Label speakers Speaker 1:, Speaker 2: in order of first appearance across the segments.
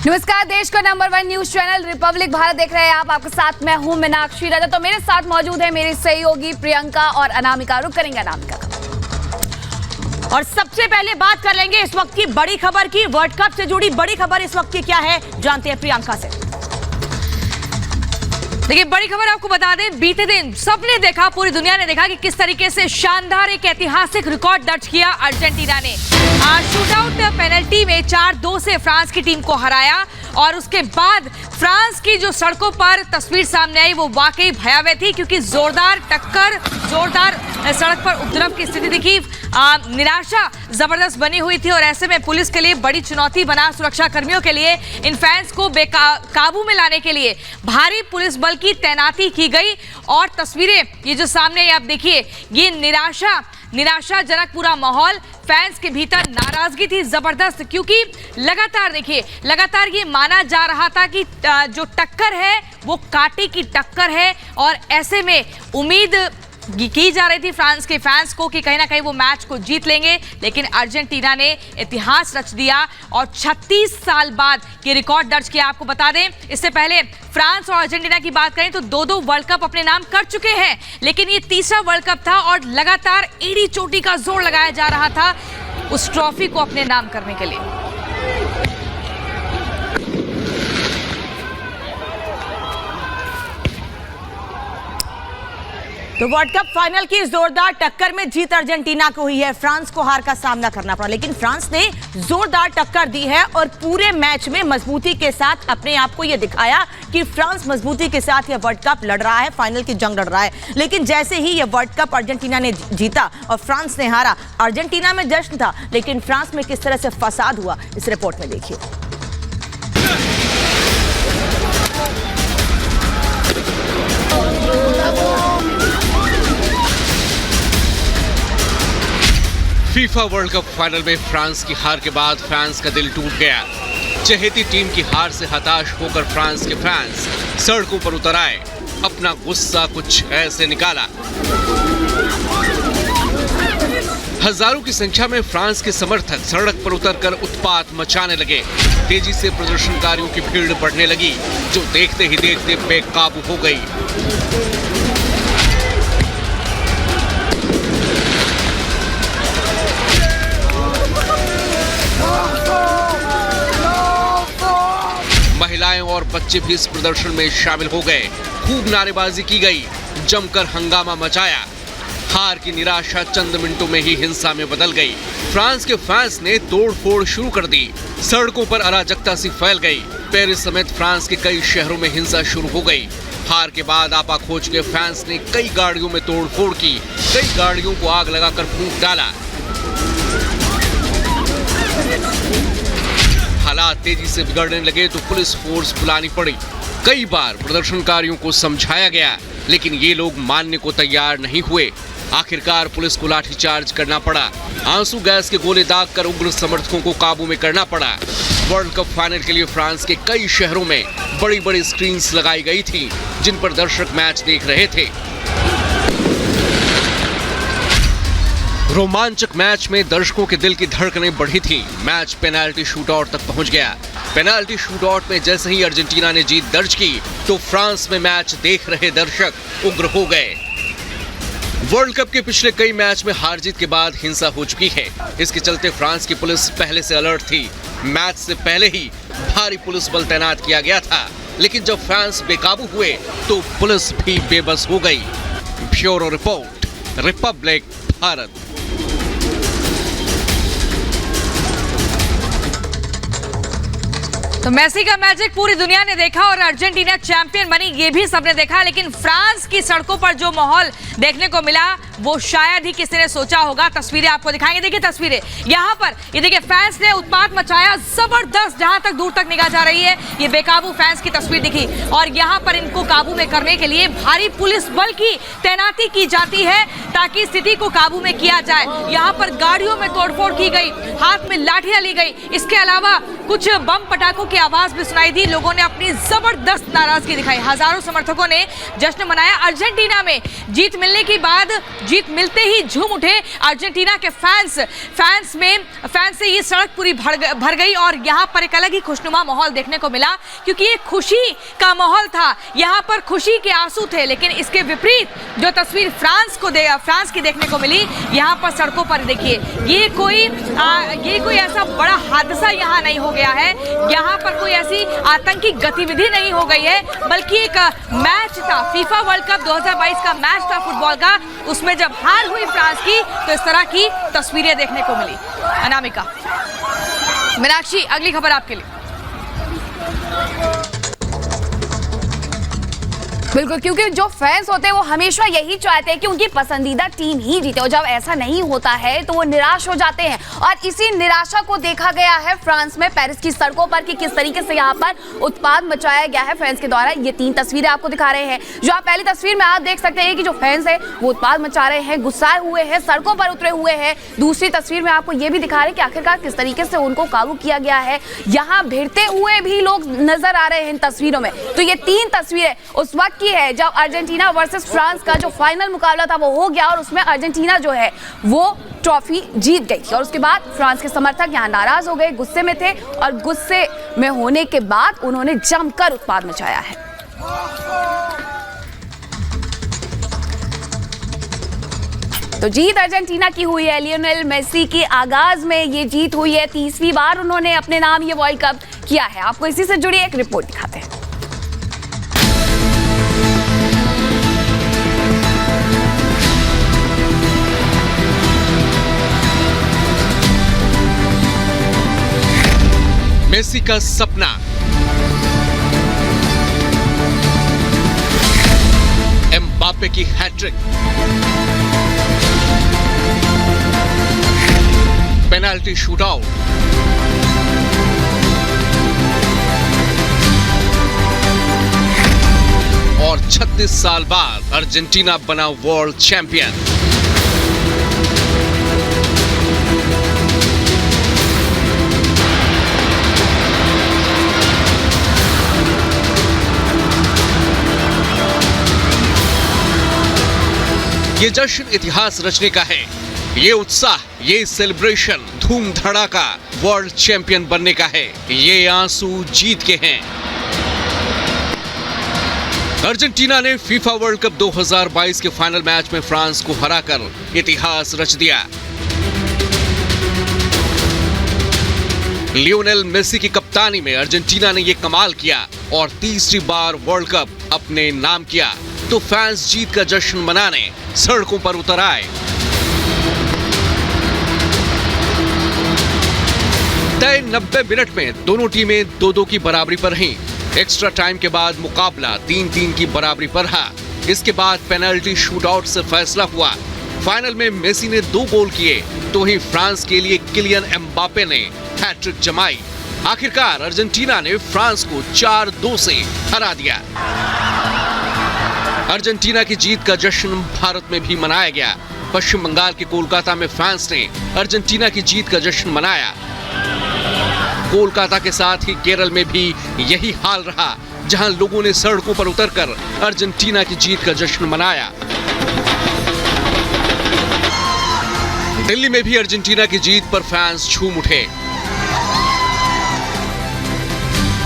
Speaker 1: नमस्कार, देश का number 1 news channel Republic Bharat देख रहे हैं आप। आपके साथ मैं हूं मीनाक्षी राजा। तो मेरे साथ मौजूद है मेरी सहयोगी प्रियंका और अनामिका। रुक करेंगे अनामिका का।
Speaker 2: और सबसे पहले बात कर लेंगे इस वक्त की बड़ी खबर की। वर्ल्ड कप से जुड़ी बड़ी खबर इस वक्त की क्या है, जानते हैं प्रियंका से।
Speaker 3: देखिए, बड़ी खबर आपको बता दें, बीते दिन सबने देखा, पूरी दुनिया ने देखा कि किस तरीके से शानदार एक ऐतिहासिक रिकॉर्ड दर्ज किया अर्जेंटीना ने। शूटआउट पेनल्टी में 4-2 से फ्रांस की टीम को हराया और उसके बाद फ्रांस की जो सड़कों पर तस्वीर सामने आई वो वाकई भयावह थी, क्योंकि जोरदार टक्कर, जोरदार सड़क पर उपद्रव की स्थिति दिखी। निराशा जबरदस्त बनी हुई थी और ऐसे में पुलिस के लिए बड़ी चुनौती बना, सुरक्षा कर्मियों के लिए इन फैंस को काबू में लाने के लिए भारी पुलिस बल की तैनाती की गई। और तस्वीरें ये जो सामने आप देखिए, ये निराशाजनक पूरा माहौल, फैंस के भीतर नाराजगी थी जबरदस्त, क्योंकि लगातार ये माना जा रहा था कि जो टक्कर है वो कांटे की टक्कर है और ऐसे में उम्मीद की जा रही थी फ्रांस के फैंस को कि कहीं ना कहीं वो मैच को जीत लेंगे। लेकिन अर्जेंटीना ने इतिहास रच दिया और 36 साल बाद ये रिकॉर्ड दर्ज किया। आपको बता दें, इससे पहले फ्रांस और अर्जेंटीना की बात करें तो दो वर्ल्ड कप अपने नाम कर चुके हैं, लेकिन ये तीसरा वर्ल्ड कप था और लगातार एड़ी चोटी का जोर लगाया जा रहा था उस ट्रॉफी को अपने नाम करने के लिए।
Speaker 2: तो वर्ल्ड कप फाइनल की जोरदार टक्कर में जीत अर्जेंटीना को हुई है। फ्रांस को हार का सामना करना पड़ा, लेकिन फ्रांस ने जोरदार टक्कर दी है और पूरे मैच में मजबूती के साथ अपने आप को यह दिखाया कि फ्रांस मजबूती के साथ यह वर्ल्ड कप लड़ रहा है, फाइनल की जंग लड़ रहा है। लेकिन जैसे ही यह वर्ल्ड कप अर्जेंटीना ने जीता और फ्रांस ने हारा, अर्जेंटीना में जश्न था, लेकिन फ्रांस में किस तरह से फसाद हुआ इस रिपोर्ट में देखिए।
Speaker 4: फीफा वर्ल्ड कप फाइनल में फ्रांस की हार के बाद फैंस का दिल टूट गया। चहेती टीम की हार से हताश होकर फ्रांस के फैंस सड़कों पर उतर आए, अपना गुस्सा कुछ ऐसे निकाला। हजारों की संख्या में फ्रांस के समर्थक सड़क पर उतरकर उत्पात मचाने लगे। तेजी से प्रदर्शनकारियों की भीड़ बढ़ने लगी, जो देखते ही देखते बेकाबू हो गई। महिलाएं और बच्चे भी इस प्रदर्शन में शामिल हो गए। खूब नारेबाजी की गई, जमकर हंगामा मचाया। हार की निराशा चंद मिनटों में ही हिंसा में बदल गई। फ्रांस के फैंस ने तोड़फोड़ शुरू कर दी, सड़कों पर अराजकता सी फैल गई। पेरिस समेत फ्रांस के कई शहरों में हिंसा शुरू हो गई। हार के बाद आपा खोज के फैंस ने कई गाड़ियों में तोड़फोड़ की, कई गाड़ियों को आग लगाकर फूंक डाला। हालात तेजी से बिगड़ने लगे तो पुलिस फोर्स बुलानी पड़ी। कई बार प्रदर्शनकारियों को समझाया गया, लेकिन ये लोग मानने को तैयार नहीं हुए। आखिरकार पुलिस को लाठीचार्ज करना पड़ा। आंसू गैस के गोले दागकर उग्र समर्थकों को काबू में करना पड़ा। वर्ल्ड कप फाइनल के लिए फ्रांस के कई शहरों में बड़ी बड़ी स्क्रीन्स लगाई गई थी, जिन पर दर्शक मैच देख रहे थे। रोमांचक मैच में दर्शकों के दिल की धड़कनें बढ़ी थी। मैच पेनाल्टी शूटआउट तक पहुंच गया। पेनाल्टी शूटआउट में जैसे ही अर्जेंटीना ने जीत दर्ज की तो फ्रांस में मैच देख रहे दर्शक उग्र हो गए। वर्ल्ड कप के पिछले कई मैच में हार जीत के बाद हिंसा हो चुकी है। इसके चलते फ्रांस की पुलिस पहले से अलर्ट थी। मैच से पहले ही भारी पुलिस बल तैनात किया गया था, लेकिन जब फैंस बेकाबू हुए तो पुलिस भी बेबस हो गई। Bureau report, Republic Bharat.
Speaker 3: तो मेसी का मैजिक पूरी दुनिया ने देखा और अर्जेंटीना चैंपियन बनी, ये भी सबने देखा। लेकिन फ्रांस की सड़कों पर जो माहौल देखने को मिला वो शायद ही किसी ने सोचा होगा। तस्वीरें आपको दिखाएंगे, देखिए तस्वीरें यहाँ पर, ये देखिए फैंस ने उत्पात मचाया जबरदस्त, जहां तक दूर तक निगाह जा रही है ये बेकाबू फैंस की तस्वीर दिखी। और यहाँ पर इनको काबू में करने के लिए भारी पुलिस बल की तैनाती की जाती है ताकि स्थिति को काबू में किया जाए। यहाँ पर गाड़ियों में तोड़फोड़ की गई, हाथ में लाठियां ली गई। इसके अलावा कुछ बम पटाखों की आवाज भी सुनाई दी। लोगों ने अपनी जबरदस्त नाराजगी दिखाई। हजारों समर्थकों ने जश्न मनाया। अर्जेंटीना में जीत मिलने के बाद जीत मिलते ही झूम उठे अर्जेंटीना के फैंस से ये सड़क पूरी भर गई और यहाँ पर एक अलग ही खुशनुमा माहौल देखने को मिला, क्योंकि ये खुशी का माहौल था, यहाँ पर खुशी के आंसू थे। लेकिन इसके विपरीत जो तस्वीर फ्रांस की देखने को मिली, यहाँ पर सड़कों पर देखिए, ये कोई ऐसा बड़ा हादसा यहाँ नहीं हो गया है, यहाँ पर कोई ऐसी आतंकी गतिविधि नहीं हो गई है, बल्कि एक मैच था, फीफा वर्ल्ड कप 2022 का मैच था फुटबॉल का। उसमें जब हार हुई फ्रांस की तो इस तरह की तस्वीरें देखने को मिली। अनामिका, मीनाक्षी, अगली खबर आपके लिए।
Speaker 1: बिल्कुल, क्योंकि जो फैंस होते हैं वो हमेशा यही चाहते हैं कि उनकी पसंदीदा टीम ही जीते, और जब ऐसा नहीं होता है तो वो निराश हो जाते हैं। और इसी निराशा को देखा गया है फ्रांस में, पेरिस की सड़कों पर, कि किस तरीके से यहाँ पर उत्पाद मचाया गया है फैंस के द्वारा। ये 3 तस्वीरें आपको दिखा रहे हैं। जो आप पहली तस्वीर में आप देख सकते हैं कि जो फैंस है वो उत्पाद मचा रहे हैं, गुस्साए हुए हैं, सड़कों पर उतरे हुए हैं। दूसरी तस्वीर में आपको ये भी दिखा रहे हैं कि आखिरकार किस तरीके से उनको काबू किया गया है। यहाँ भिड़ते हुए भी लोग नजर आ रहे हैं इन तस्वीरों में। तो ये 3 तस्वीरें उस वक्त की है जब अर्जेंटीना वर्सेस फ्रांस का जो फाइनल मुकाबला था वो हो गया, और उसमें अर्जेंटीना जो है वो ट्रॉफी जीत गई थी। और उसके बाद फ्रांस के समर्थक यहाँ नाराज हो गए, गुस्से में थे, और गुस्से में होने के बाद उन्होंने जमकर उत्पाद मचाया है। तो जीत अर्जेंटीना की हुई है। लियोनेल मेसी की आगाज में ये जीत हुई है, 30वीं बार उन्होंने अपने नाम ये वर्ल्ड कप किया है। आपको इसी से जुड़ी एक रिपोर्ट दिखाते हैं।
Speaker 4: मेसी का सपना, एम्बापे की हैट्रिक, पेनाल्टी शूटआउट, और 36 साल बाद अर्जेंटीना बना वर्ल्ड चैंपियन। ये जश्न इतिहास रचने का है, ये उत्साह, ये सेलिब्रेशन, धूम धड़ाका वर्ल्ड चैंपियन बनने का है, ये आंसू जीत के हैं। अर्जेंटीना ने फीफा वर्ल्ड कप 2022 के फाइनल मैच में फ्रांस को हराकर इतिहास रच दिया। लियोनेल मेसी की कप्तानी में अर्जेंटीना ने ये कमाल किया और तीसरी बार वर्ल्ड कप अपने नाम किया, तो फैंस जीत का जश्न मनाने सड़कों पर उतर आए। तय 90 मिनट में दोनों टीमें 2-2 की बराबरी पर रहीं। एक्स्ट्रा टाइम के बाद मुकाबला 3-3 की बराबरी पर रहा। इसके बाद पेनल्टी शूटआउट से फैसला हुआ। फाइनल में मेसी ने 2 गोल किए, तो ही फ्रांस के लिए किलियन एम्बापे ने हैट्रिक जमाई। आखिरकार अर्जेंटीना ने फ्रांस को 4-2 से हरा दिया। अर्जेंटीना की जीत का जश्न भारत में भी मनाया गया। पश्चिम बंगाल के कोलकाता में फैंस ने अर्जेंटीना की जीत का जश्न मनाया। कोलकाता के साथ ही केरल में भी यही हाल रहा, जहां लोगों ने सड़कों पर उतरकर अर्जेंटीना की जीत का जश्न मनाया। दिल्ली में भी अर्जेंटीना की जीत पर फैंस झूम उठे।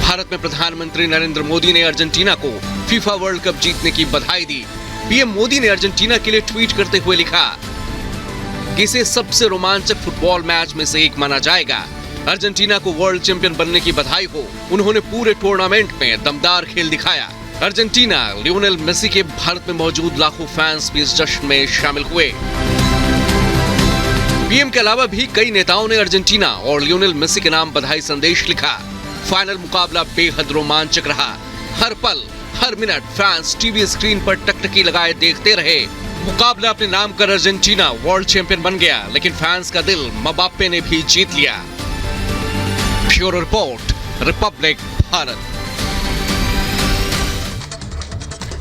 Speaker 4: भारत में प्रधानमंत्री नरेंद्र मोदी ने अर्जेंटीना को फीफा वर्ल्ड कप जीतने की बधाई दी। पीएम मोदी ने अर्जेंटीना के लिए ट्वीट करते हुए लिखा कि इसे सबसे रोमांचक फुटबॉल मैच में से एक माना जाएगा। अर्जेंटीना को वर्ल्ड चैंपियन बनने की बधाई हो। उन्होंने पूरे टूर्नामेंट में दमदार खेल दिखाया। अर्जेंटीना, लियोनेल मेसी के भारत में मौजूद लाखों फैंस भी इस जश्न में शामिल हुए। पीएम के अलावा भी कई नेताओं ने अर्जेंटीना और लियोनेल मेसी के नाम बधाई संदेश लिखा। फाइनल मुकाबला बेहद रोमांचक रहा। हर पल, हर मिनट फैंस टीवी स्क्रीन पर टकटकी लगाए देखते रहे। मुकाबला अपने नाम कर अर्जेंटीना वर्ल्ड चैंपियन बन गया, लेकिन फैंस का दिल मबाप्पे ने भी जीत लिया। Bureau report, Republic Bharat.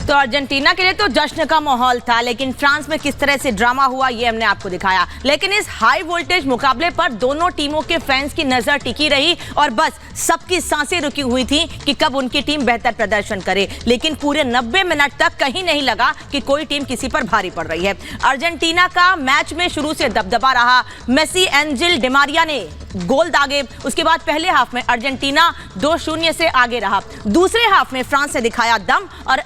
Speaker 2: तो अर्जेंटीना के लिए तो जश्न का माहौल था, लेकिन फ्रांस में किस तरह से ड्रामा हुआ ये हमने आपको दिखाया। लेकिन इस हाई वोल्टेज मुकाबले पर दोनों टीमों के फैंस की नजर टिकी रही और बस सबकी सांसें रुकी हुई थी कि कब उनकी टीम बेहतर प्रदर्शन करे। लेकिन पूरे 90 मिनट तक कहीं नहीं लगा कि कोई टीम किसी पर भारी पड़ रही है। अर्जेंटीना का मैच में शुरू से दबदबा रहा। मेसी, एंजिल, डिमारिया ने गोल दागे। उसके बाद पहले हाफ में अर्जेंटीना 2-0 से आगे रहा। दूसरे हाफ में फ्रांस ने दिखाया दम और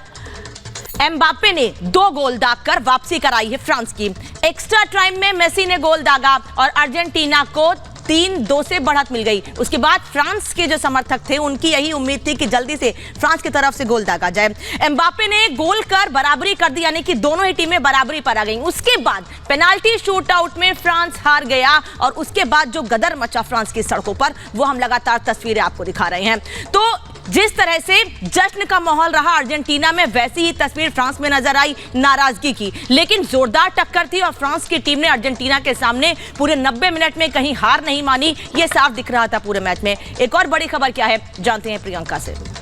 Speaker 2: एम्बाप्पे ने 2 गोल दागकर वापसी कराई है फ्रांस की। एक्स्ट्रा टाइम में मेसी ने गोल दागा और अर्जेंटीना को 3-2 से बढ़त मिल गई। उसके बाद फ्रांस के जो समर्थक थे उनकी यही उम्मीद थी कि जल्दी से फ्रांस की तरफ से गोल दागा जाए। एम्बाप्पे ने गोल कर बराबरी कर दी, यानी कि दोनों ही टीमें बराबरी पर आ गईं। उसके बाद पेनाल्टी शूटआउट में फ्रांस हार गया और उसके बाद जो गदर मचा फ्रांस की सड़कों पर वो हम लगातार तस्वीरें आपको दिखा रहे हैं। तो जिस तरह से जश्न का माहौल रहा अर्जेंटीना में, वैसी ही तस्वीर फ्रांस में नजर आई नाराजगी की। लेकिन जोरदार टक्कर थी और फ्रांस की टीम ने अर्जेंटीना के सामने पूरे 90 मिनट में कहीं हार नहीं मानी। यह साफ दिख रहा था पूरे मैच में। एक और बड़ी खबर क्या है जानते हैं प्रियंका से।